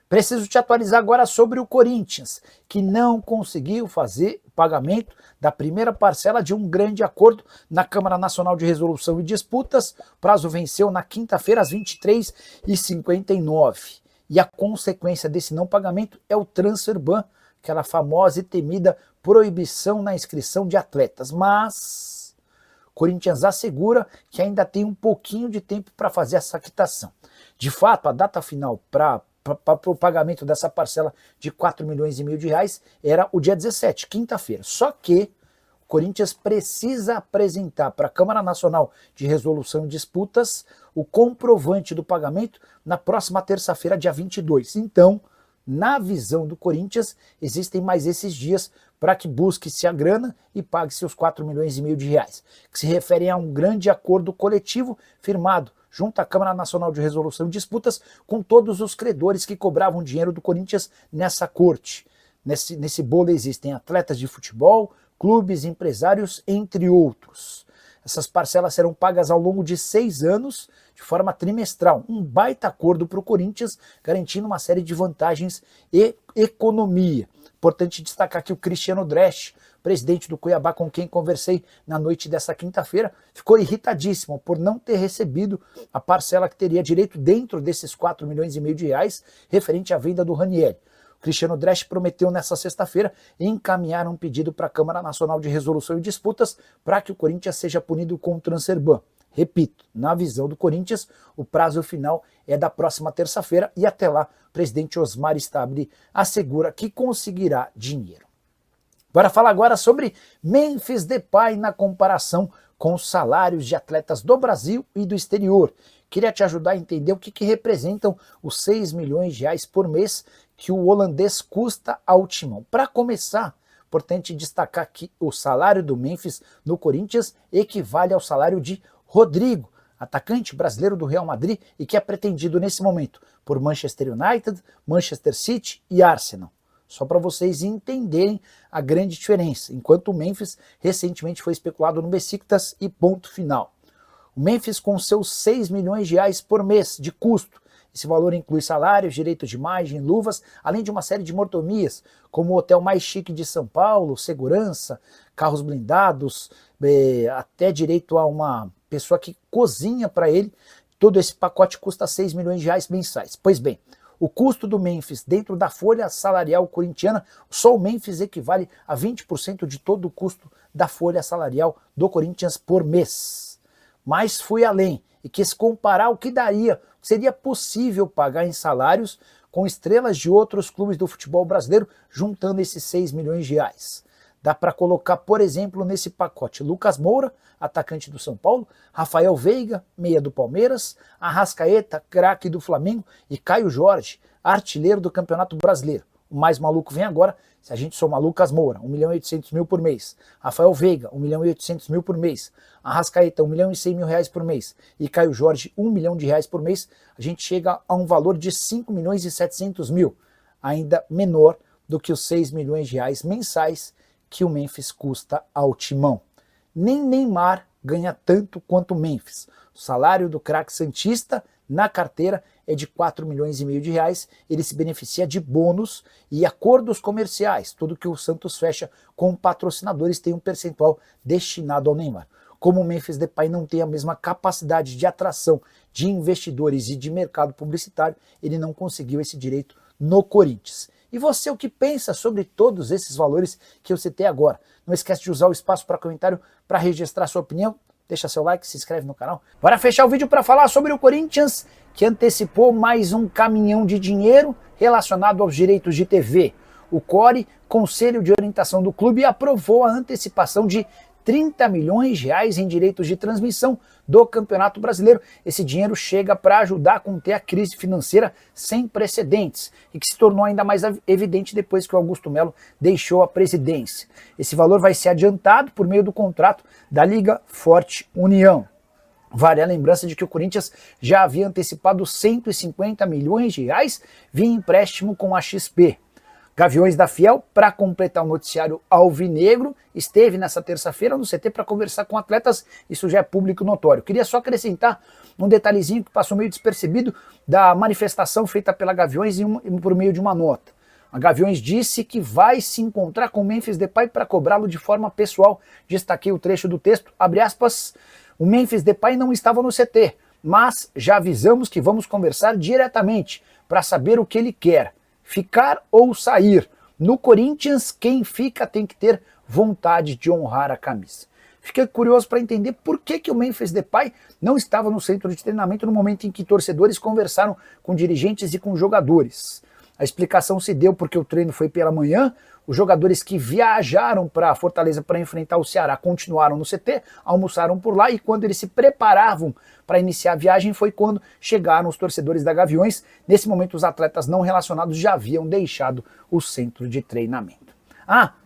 Preciso te atualizar agora sobre o Corinthians, que não conseguiu fazer o pagamento da primeira parcela de um grande acordo na Câmara Nacional de Resolução e Disputas. O prazo venceu na quinta-feira às 23h59. E a consequência desse não pagamento é o transfer ban, aquela famosa e temida proibição na inscrição de atletas. Mas o Corinthians assegura que ainda tem um pouquinho de tempo para fazer essa quitação. De fato, a data final para o pagamento dessa parcela de 4,5 milhões de reais era o dia 17, quinta-feira. Só que o Corinthians precisa apresentar para a Câmara Nacional de Resolução e Disputas o comprovante do pagamento na próxima terça-feira, dia 22. Então, na visão do Corinthians, existem mais esses dias para que busque-se a grana e pague-se os 4,5 milhões de reais, que se referem a um grande acordo coletivo firmado junto à Câmara Nacional de Resolução e Disputas com todos os credores que cobravam dinheiro do Corinthians nessa corte. Nesse bolo existem atletas de futebol, clubes, empresários, entre outros. Essas parcelas serão pagas ao longo de 6 anos, de forma trimestral. Um baita acordo para o Corinthians, garantindo uma série de vantagens e economia. Importante destacar que o Cristiano Dresch, presidente do Cuiabá, com quem conversei na noite dessa quinta-feira, ficou irritadíssimo por não ter recebido a parcela que teria direito dentro desses 4,5 milhões de reais, referente à venda do Ranieri. O Cristiano Dresch prometeu nessa sexta-feira encaminhar um pedido para a Câmara Nacional de Resolução e Disputas para que o Corinthians seja punido com o transfer ban. Repito, na visão do Corinthians, o prazo final é da próxima terça-feira e até lá o presidente Osmar Stabile assegura que conseguirá dinheiro. Bora falar agora sobre Memphis Depay na comparação com os salários de atletas do Brasil e do exterior. Queria te ajudar a entender o que representam os 6 milhões de reais por mês que o holandês custa ao Timão. Para começar, importante destacar que o salário do Memphis no Corinthians equivale ao salário de Rodrigo, atacante brasileiro do Real Madrid e que é pretendido nesse momento por Manchester United, Manchester City e Arsenal. Só para vocês entenderem a grande diferença, enquanto o Memphis recentemente foi especulado no Besiktas e ponto final. O Memphis, com seus 6 milhões de reais por mês de custo, esse valor inclui salários, direitos de imagem, luvas, além de uma série de mordomias, como o hotel mais chique de São Paulo, segurança, carros blindados, até direito a uma pessoa que cozinha para ele. Todo esse pacote custa 6 milhões de reais mensais. Pois bem, o custo do Memphis dentro da folha salarial corintiana, só o Memphis equivale a 20% de todo o custo da folha salarial do Corinthians por mês. Mas fui além e quis comparar o que seria possível pagar em salários com estrelas de outros clubes do futebol brasileiro, juntando esses 6 milhões de reais. Dá para colocar, por exemplo, nesse pacote Lucas Moura, atacante do São Paulo, Rafael Veiga, meia do Palmeiras, Arrascaeta, craque do Flamengo, e Caio Jorge, artilheiro do Campeonato Brasileiro. O mais maluco vem agora, se a gente somar Lucas Moura, 1.800.000 por mês, Rafael Veiga, 1.800.000 por mês, Arrascaeta, 1.100.000 reais por mês, e Caio Jorge, 1 milhão de reais por mês, a gente chega a um valor de 5.700.000, ainda menor do que os 6 milhões de reais mensais que o Memphis custa ao Timão. Nem Neymar ganha tanto quanto o Memphis. O salário do craque santista na carteira é de 4,5 milhões de reais. Ele se beneficia de bônus e acordos comerciais. Tudo que o Santos fecha com patrocinadores tem um percentual destinado ao Neymar. Como o Memphis Depay não tem a mesma capacidade de atração de investidores e de mercado publicitário, ele não conseguiu esse direito no Corinthians. E você, o que pensa sobre todos esses valores que eu citei agora? Não esquece de usar o espaço para comentário para registrar sua opinião. Deixa seu like, se inscreve no canal. Bora fechar o vídeo para falar sobre o Corinthians, que antecipou mais um caminhão de dinheiro relacionado aos direitos de TV. O CORE, Conselho de Orientação do Clube, aprovou a antecipação de 30 milhões de reais em direitos de transmissão do Campeonato Brasileiro. Esse dinheiro chega para ajudar a conter a crise financeira sem precedentes e que se tornou ainda mais evidente depois que o Augusto Melo deixou a presidência. Esse valor vai ser adiantado por meio do contrato da Liga Forte União. Vale a lembrança de que o Corinthians já havia antecipado 150 milhões de reais via empréstimo com a XP. Gaviões da Fiel, para completar o noticiário alvinegro, esteve nessa terça-feira no CT para conversar com atletas, isso já é público notório. Queria só acrescentar Um detalhezinho que passou meio despercebido da manifestação feita pela Gaviões por meio de uma nota. A Gaviões disse que vai se encontrar com Memphis Depay para cobrá-lo de forma pessoal. Destaquei o trecho do texto, abre aspas, o Memphis Depay não estava no CT, mas já avisamos que vamos conversar diretamente para saber o que ele quer, ficar ou sair. No Corinthians, quem fica tem que ter vontade de honrar a camisa. Fiquei curioso para entender por que o Memphis Depay não estava no centro de treinamento no momento em que torcedores conversaram com dirigentes e com jogadores. A explicação se deu porque o treino foi pela manhã, os jogadores que viajaram para Fortaleza para enfrentar o Ceará continuaram no CT, almoçaram por lá e quando eles se preparavam para iniciar a viagem foi quando chegaram os torcedores da Gaviões. Nesse momento os atletas não relacionados já haviam deixado o centro de treinamento.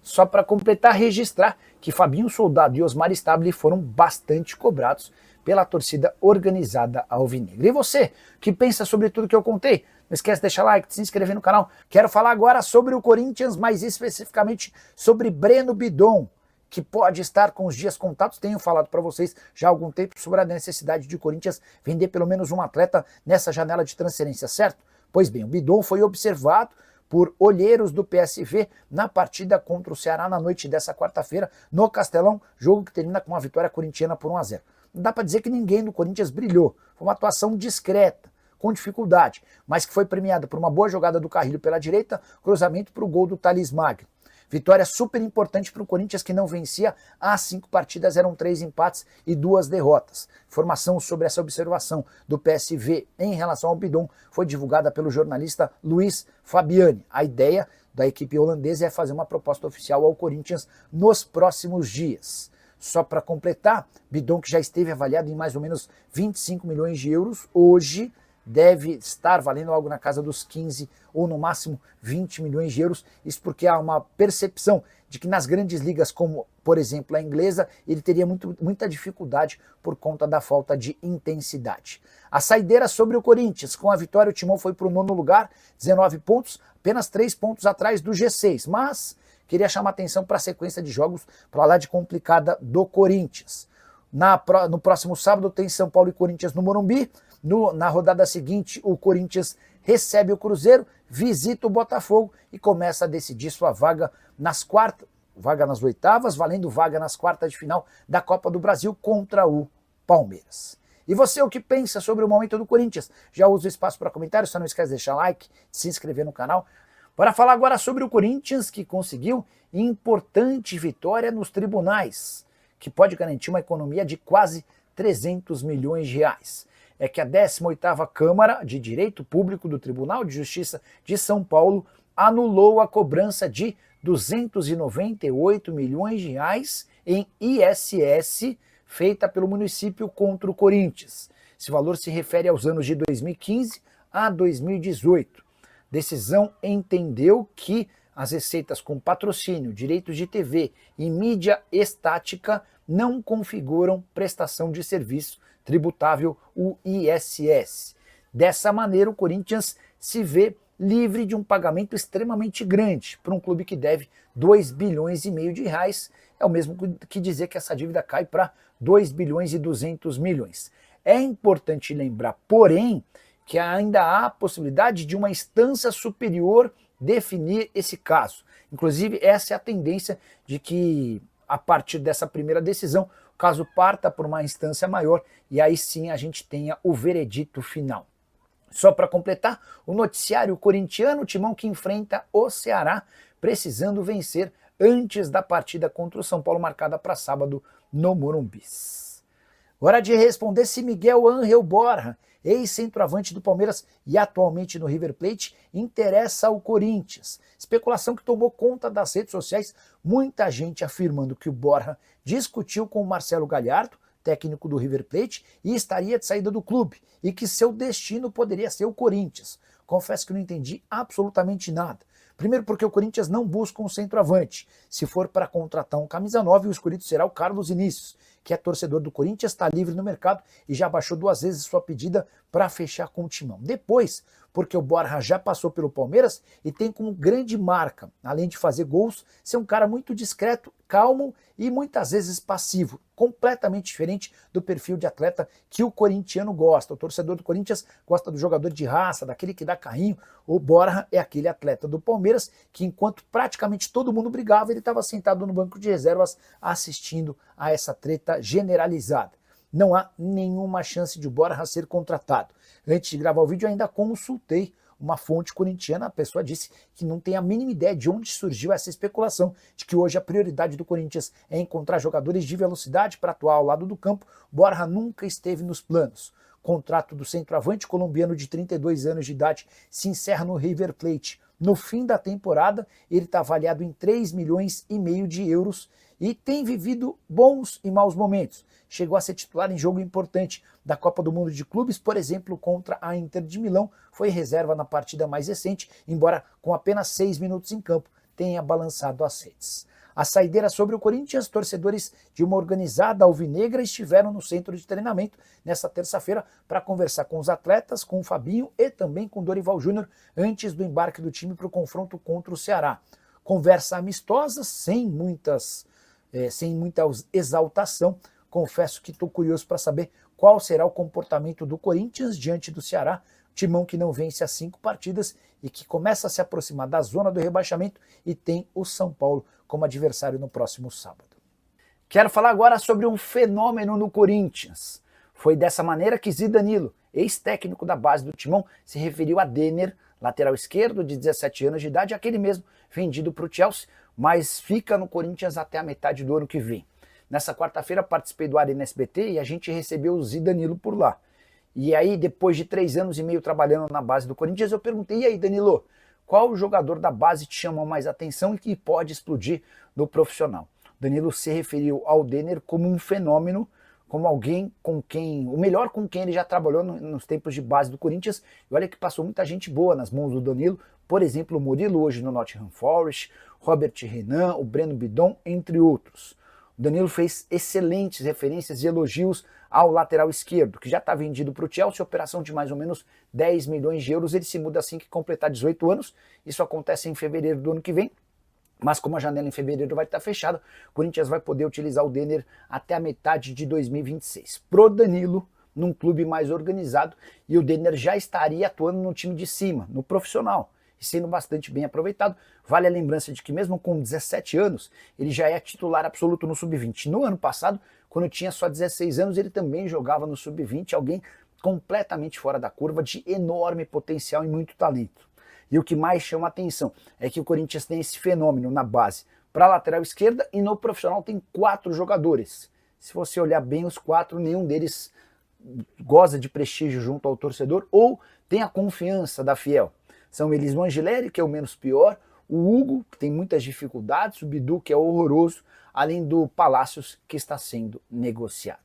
Só para completar, registrar que Fabinho Soldado e Osmar Stabile foram bastante cobrados pela torcida organizada alvinegra. E você, que pensa sobre tudo que eu contei? Não esquece de deixar like, de se inscrever no canal. Quero falar agora sobre o Corinthians, mais especificamente sobre Breno Bidon, que pode estar com os dias contados. Tenho falado para vocês já há algum tempo sobre a necessidade de Corinthians vender pelo menos um atleta nessa janela de transferência, certo? Pois bem, o Bidon foi observado por olheiros do PSV na partida contra o Ceará na noite dessa quarta-feira no Castelão, jogo que termina com uma vitória corintiana por 1-0. Não dá para dizer que ninguém do Corinthians brilhou, foi uma atuação discreta, com dificuldade, mas que foi premiada por uma boa jogada do Carrilho pela direita, cruzamento para o gol do Thales Magno. Vitória super importante para o Corinthians que não vencia há 5 partidas, eram 3 empates e 2 derrotas. Informação sobre essa observação do PSV em relação ao Bidon foi divulgada pelo jornalista Luiz Fabiani. A ideia da equipe holandesa é fazer uma proposta oficial ao Corinthians nos próximos dias. Só para completar, Bidon, que já esteve avaliado em mais ou menos 25 milhões de euros, hoje deve estar valendo algo na casa dos 15 ou no máximo 20 milhões de euros. Isso porque há uma percepção de que nas grandes ligas, como por exemplo a inglesa, ele teria muita dificuldade por conta da falta de intensidade. A saideira sobre o Corinthians, com a vitória o Timão foi para o 9º lugar, 19 pontos, apenas 3 pontos atrás do G6, mas queria chamar atenção para a sequência de jogos para lá de complicada do Corinthians. No próximo sábado tem São Paulo e Corinthians no Morumbi. Na rodada seguinte, o Corinthians recebe o Cruzeiro, visita o Botafogo e começa a decidir sua vaga nas oitavas, valendo vaga nas quartas de final da Copa do Brasil contra o Palmeiras. E você, o que pensa sobre o momento do Corinthians? Já usa o espaço para comentários, só não esquece de deixar like, de se inscrever no canal. Bora falar agora sobre o Corinthians, que conseguiu importante vitória nos tribunais, que pode garantir uma economia de quase 300 milhões de reais. É que a 18ª Câmara de Direito Público do Tribunal de Justiça de São Paulo anulou a cobrança de 298 milhões de reais em ISS feita pelo município contra o Corinthians. Esse valor se refere aos anos de 2015 a 2018. Decisão entendeu que as receitas com patrocínio, direitos de TV e mídia estática não configuram prestação de serviço tributável, o ISS. Dessa maneira, o Corinthians se vê livre de um pagamento extremamente grande para um clube que deve 2 bilhões e meio de reais. É o mesmo que dizer que essa dívida cai para 2 bilhões e 200 milhões. É importante lembrar, porém, que ainda há a possibilidade de uma instância superior definir esse caso. Inclusive, essa é a tendência de que, a partir dessa primeira decisão, o caso parta por uma instância maior e aí sim a gente tenha o veredito final. Só para completar, o noticiário corintiano, o Timão que enfrenta o Ceará, precisando vencer antes da partida contra o São Paulo, marcada para sábado no Morumbi. Hora de responder se Miguel Ángel Borja, ex-centroavante do Palmeiras e atualmente no River Plate, interessa ao Corinthians. Especulação que tomou conta das redes sociais, muita gente afirmando que o Borja discutiu com o Marcelo Galhardo, técnico do River Plate, e estaria de saída do clube, e que seu destino poderia ser o Corinthians. Confesso que não entendi absolutamente nada. Primeiro porque o Corinthians não busca um centroavante. Se for para contratar um camisa 9, o escolhido será o Carlos Vinícius, que é torcedor do Corinthians, está livre no mercado e já baixou 2 vezes sua pedida para fechar com o Timão. Depois, porque o Borja já passou pelo Palmeiras e tem como grande marca, além de fazer gols, ser um cara muito discreto, calmo e muitas vezes passivo, completamente diferente do perfil de atleta que o corintiano gosta. O torcedor do Corinthians gosta do jogador de raça, daquele que dá carrinho. O Borja é aquele atleta do Palmeiras que, enquanto praticamente todo mundo brigava, ele estava sentado no banco de reservas assistindo a essa treta generalizada. Não há nenhuma chance de o Borja ser contratado. Antes de gravar o vídeo, eu ainda consultei uma fonte corintiana. A pessoa disse que não tem a mínima ideia de onde surgiu essa especulação de que hoje a prioridade do Corinthians é encontrar jogadores de velocidade para atuar ao lado do campo. Borja nunca esteve nos planos. Contrato do centroavante colombiano de 32 anos de idade se encerra no River Plate. No fim da temporada, ele está avaliado em 3,5 milhões de euros e tem vivido bons e maus momentos. Chegou a ser titular em jogo importante da Copa do Mundo de Clubes, por exemplo, contra a Inter de Milão. Foi reserva na partida mais recente, embora com apenas 6 minutos em campo tenha balançado as redes. A saideira sobre o Corinthians, torcedores de uma organizada alvinegra estiveram no centro de treinamento nesta terça-feira para conversar com os atletas, com o Fabinho e também com o Dorival Júnior antes do embarque do time para o confronto contra o Ceará. Conversa amistosa, sem muita exaltação. Confesso que estou curioso para saber qual será o comportamento do Corinthians diante do Ceará, timão que não vence há 5 partidas e que começa a se aproximar da zona do rebaixamento e tem o São Paulo como adversário no próximo sábado. Quero falar agora sobre um fenômeno no Corinthians. Foi dessa maneira que Zidanilo, ex-técnico da base do Timão, se referiu a Denner, lateral esquerdo de 17 anos de idade, aquele mesmo vendido para o Chelsea, mas fica no Corinthians até a metade do ano que vem. Nessa quarta-feira participei do Arena SBT e a gente recebeu o Zidanilo por lá. E aí, depois de 3 anos e meio trabalhando na base do Corinthians, eu perguntei: e aí, Danilo, qual jogador da base te chamou mais atenção e que pode explodir no profissional? Danilo se referiu ao Denner como um fenômeno, como alguém o melhor com quem ele já trabalhou nos tempos de base do Corinthians. E olha que passou muita gente boa nas mãos do Danilo, por exemplo, o Murilo hoje no Nottingham Forest, Robert Renan, o Breno Bidon, entre outros. O Danilo fez excelentes referências e elogios ao lateral esquerdo, que já está vendido para o Chelsea, operação de mais ou menos 10 milhões de euros. Ele se muda assim que completar 18 anos, isso acontece em fevereiro do ano que vem, mas como a janela em fevereiro vai estar fechada, o Corinthians vai poder utilizar o Denner até a metade de 2026. Pro Danilo, num clube mais organizado, e o Denner já estaria atuando no time de cima, no profissional, e sendo bastante bem aproveitado. Vale a lembrança de que mesmo com 17 anos, ele já é titular absoluto no Sub-20. No ano passado, quando tinha só 16 anos, ele também jogava no Sub-20, alguém completamente fora da curva, de enorme potencial e muito talento. E o que mais chama a atenção é que o Corinthians tem esse fenômeno na base para a lateral esquerda e no profissional tem 4 jogadores. Se você olhar bem os 4, nenhum deles goza de prestígio junto ao torcedor ou tem a confiança da Fiel. São eles o Angileri, que é o menos pior, o Hugo, que tem muitas dificuldades, o Bidu, que é horroroso, além do Palácios, que está sendo negociado.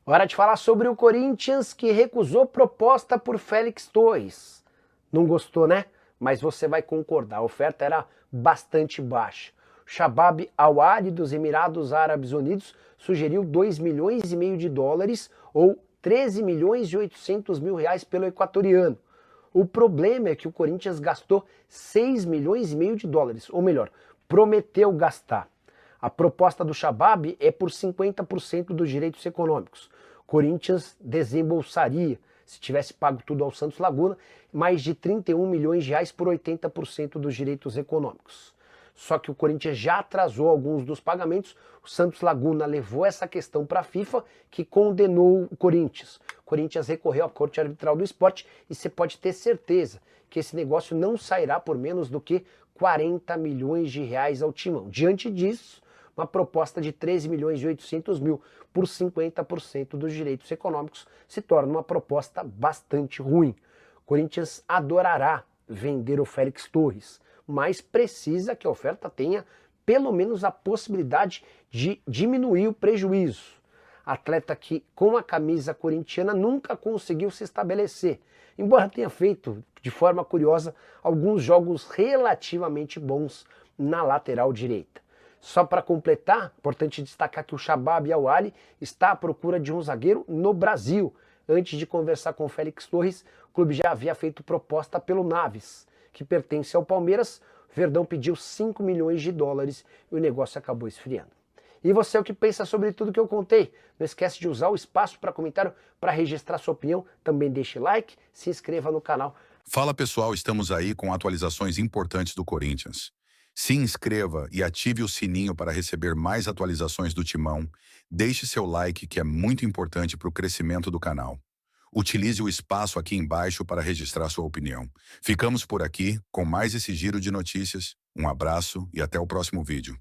Hora de falar sobre o Corinthians, que recusou proposta por Félix Torres. Não gostou, né? Mas você vai concordar, a oferta era bastante baixa. O Shabab Al-Ahly dos Emirados Árabes Unidos sugeriu 2,5 milhões de dólares ou 13 milhões e 800 mil reais pelo equatoriano. O problema é que o Corinthians gastou 6,5 milhões de dólares, ou melhor, prometeu gastar. A proposta do Shabab é por 50% dos direitos econômicos. O Corinthians desembolsaria, se tivesse pago tudo ao Santos Laguna, mais de 31 milhões de reais por 80% dos direitos econômicos. Só que o Corinthians já atrasou alguns dos pagamentos, o Santos Laguna levou essa questão para a FIFA, que condenou o Corinthians. O Corinthians recorreu à Corte Arbitral do Esporte e você pode ter certeza que esse negócio não sairá por menos do que 40 milhões de reais ao Timão. Diante disso, uma proposta de 13 milhões e 800 mil por 50% dos direitos econômicos se torna uma proposta bastante ruim. O Corinthians adorará vender o Félix Torres, mas precisa que a oferta tenha pelo menos a possibilidade de diminuir o prejuízo. Atleta que com a camisa corintiana nunca conseguiu se estabelecer, embora tenha feito, de forma curiosa, alguns jogos relativamente bons na lateral direita. Só para completar, importante destacar que o Shabab Al-Ahly está à procura de um zagueiro no Brasil. Antes de conversar com o Félix Torres, o clube já havia feito proposta pelo Naves, que pertence ao Palmeiras. O Verdão pediu 5 milhões de dólares e o negócio acabou esfriando. E você, o que pensa sobre tudo que eu contei? Não esquece de usar o espaço para comentário para registrar sua opinião. Também deixe like, se inscreva no canal. Fala pessoal, estamos aí com atualizações importantes do Corinthians. Se inscreva e ative o sininho para receber mais atualizações do Timão. Deixe seu like, que é muito importante para o crescimento do canal. Utilize o espaço aqui embaixo para registrar sua opinião. Ficamos por aqui com mais esse giro de notícias. Um abraço e até o próximo vídeo.